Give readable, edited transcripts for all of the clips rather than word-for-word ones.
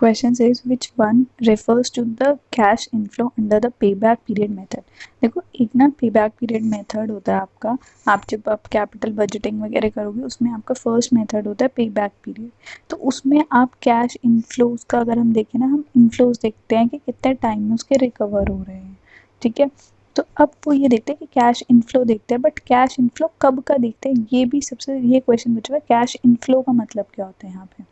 Question is which one refers to the cash inflow under the pay back period method. देखो एक ना पे back period method होता है आपका, आप जब आप कैपिटल बजटिंग वगैरह करोगे उसमें आपका फर्स्ट मेथड होता है पे बैक पीरियड। तो उसमें आप कैश इनफ्लोज का अगर हम देखें ना, हम इनफ्लोज देखते हैं कि कितने टाइम में उसके रिकवर हो रहे हैं, ठीक है। तो अब वो ये देखते हैं कि कैश इनफ्लो देखते हैं, बट कैश इनफ्लो कब का देखते हैं, ये भी सबसे ये क्वेश्चन पूछा है, कैश इनफ्लो का मतलब क्या होता है यहाँ पे।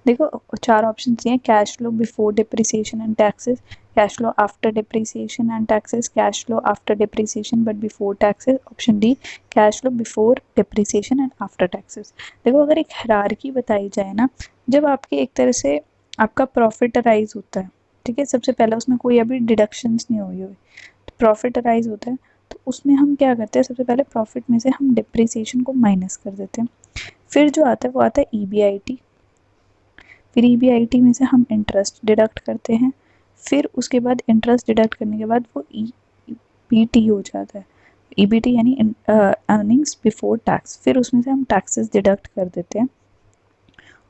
देखो चार ऑप्शन दिए हैं, cash flow before depreciation and taxes, cash flow after depreciation and taxes, cash flow after depreciation but before taxes, option D cash flow before depreciation and after taxes. देखो अगर एक हायरार्की बताई जाए ना, जब आपके एक तरह से आपका प्रॉफिट अराइज होता है, ठीक है, सबसे पहले उसमें कोई अभी डिडक्शंस नहीं हुई हुई, तो प्रॉफिट अराइज होता है, तो उसमें हम क्या करते हैं, सबसे पहले प्रॉफिट में से हम डिप्रिसिएशन को माइनस कर देते हैं। फिर जो आता है वो आता है ईबीआईटी, फिर ईबीआईटी में से हम इंटरेस्ट डिडक्ट करते हैं, फिर उसके बाद इंटरेस्ट डिडक्ट करने के बाद वो ईबीटी हो जाता है, ईबीटी यानी अर्निंग्स बिफोर टैक्स, फिर उसमें से हम टैक्सेस डिडक्ट कर देते हैं,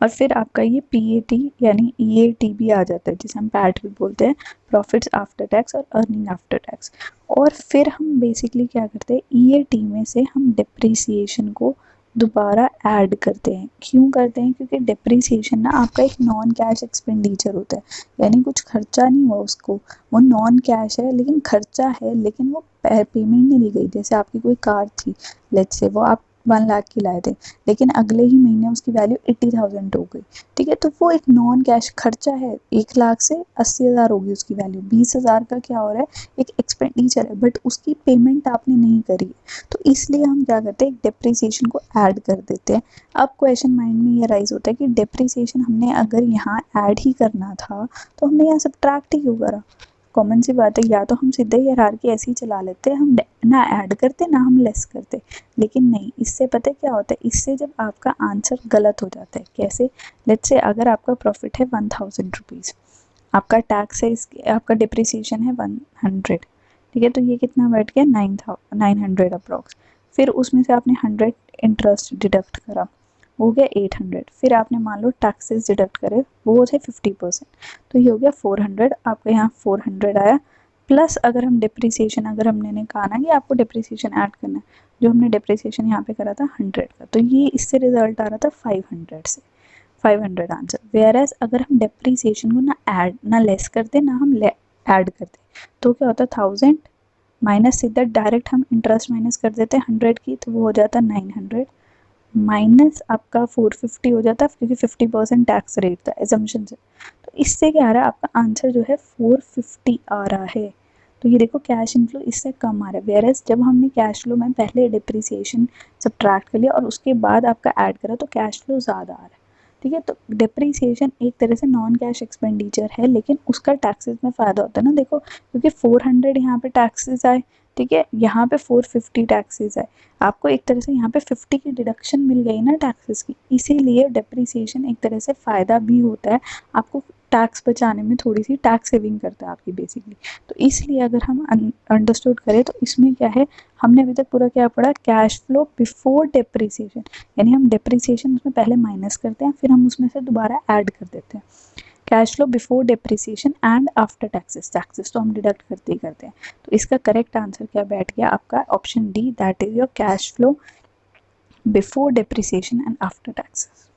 और फिर आपका ये पीएटी यानी ईएटी भी आ जाता है, जिसे हम पैट भी बोलते हैं, प्रॉफिट्स आफ्टर टैक्स और अर्निंग आफ्टर टैक्स। और फिर हम बेसिकली क्या करते हैं, ईएटी में से हम डिप्रिसिएशन को दोबारा ऐड करते हैं। क्यों करते हैं, क्योंकि डिप्रिसिएशन ना आपका एक नॉन कैश एक्सपेंडिचर होता है, यानी कुछ खर्चा नहीं हुआ उसको, वो नॉन कैश है लेकिन खर्चा है, लेकिन वो पेमेंट नहीं दी गई। जैसे आपकी कोई कार थी, लेट्स से वो आप 1 लाख की लाए थे, लेकिन अगले ही महीने उसकी वैल्यू 80,000 हो गई, ठीक है, तो वो एक नॉन कैश खर्चा है, 1 लाख से 80,000 होगी उसकी वैल्यू, 20,000 का क्या हो रहा है, एक एक्सपेंडिचर है, बट उसकी पेमेंट आपने नहीं करी है, तो इसलिए हम क्या करते हैं, डिप्रिसिएशन को ऐड कर देते हैं। अब क्वेश्चन माइंड में ये राइज होता है कि डिप्रिसिएशन हमने अगर यहाँ ऐड ही करना था तो हमने यहाँ सब्ट्रैक्ट ही क्यों करा। कॉमन सी बात है, या तो हम सीधे हायरार्की ऐसे ही चला लेते, हम ना ऐड करते ना हम लेस करते, लेकिन नहीं, इससे पता है क्या होता है, इससे जब आपका आंसर गलत हो जाता है। कैसे, लेट्स से अगर आपका प्रॉफिट है 1000 रुपीज़, आपका टैक्स है इसके, आपका डिप्रिसिएशन है 100, ठीक है, तो ये कितना बैठ गया 900 अप्रॉक्स, फिर उसमें से आपने 100 इंटरेस्ट डिडक्ट करा, हो गया 800, फिर आपने मान लो टैक्सेस डिडक्ट करे, वो थे 50%, तो ये हो गया 400, आपका यहाँ 400 आया, प्लस अगर हम डिप्रिसिएशन, अगर हमने कहा ना कि आपको डिप्रिसिएशन ऐड करना है, जो हमने डिप्रिसिएशन यहाँ पे करा था 100 का, तो ये इससे रिजल्ट आ रहा था 500 से, 500 आंसर। वेयर एज अगर हम डिप्रिसिएशन को ना ऐड ना लेस करते ना हम ऐड करते, तो क्या होता 1000 माइनस, सीधा डायरेक्ट हम इंटरेस्ट माइनस कर देते हैं 100 की, तो वो हो जाता 900, माइनस आपका 450 हो जाता है, क्योंकि 50% टैक्स रेट था एजम्पशन से, तो इससे क्या आ रहा है, आपका आंसर जो है 450 आ रहा है। तो ये देखो कैश इनफ्लो इससे कम आ रहा है, वेयरएज जब हमने कैश फ्लो में पहले डिप्रिसिएशन सब्ट्रैक्ट कर लिया और उसके बाद आपका ऐड करा तो कैश फ्लो ज़्यादा आ रहा है, ठीक है। तो डिप्रिसिएशन एक तरह से नॉन कैश एक्सपेंडिचर है, लेकिन उसका टैक्सेस में फ़ायदा होता है ना, देखो क्योंकि 400 यहाँ पे टैक्सेस आए, ठीक है, यहाँ पे 450 टैक्सेस आए, आपको एक तरह से यहाँ पे 50 की डिडक्शन मिल गई ना टैक्सेस की, इसीलिए डिप्रिसिएशन एक तरह से फ़ायदा भी होता है, आपको टैक्स बचाने में थोड़ी सी टैक्स सेविंग करता है आपकी बेसिकली। तो इसलिए अगर हम अंडरस्टूड करें तो इसमें क्या है, हमने अभी तक पूरा क्या पढ़ा, कैश फ्लो बिफोर डिप्रिसिएशन, यानी हम डिप्रिसिएशन उसमें पहले माइनस करते हैं, फिर हम उसमें से दोबारा ऐड कर देते हैं। Cash flow before depreciation and after taxes, taxes तो हम डिडक्ट करते ही करते हैं, तो इसका करेक्ट आंसर क्या बैठ गया आपका, option D, that is your cash flow before depreciation and after taxes.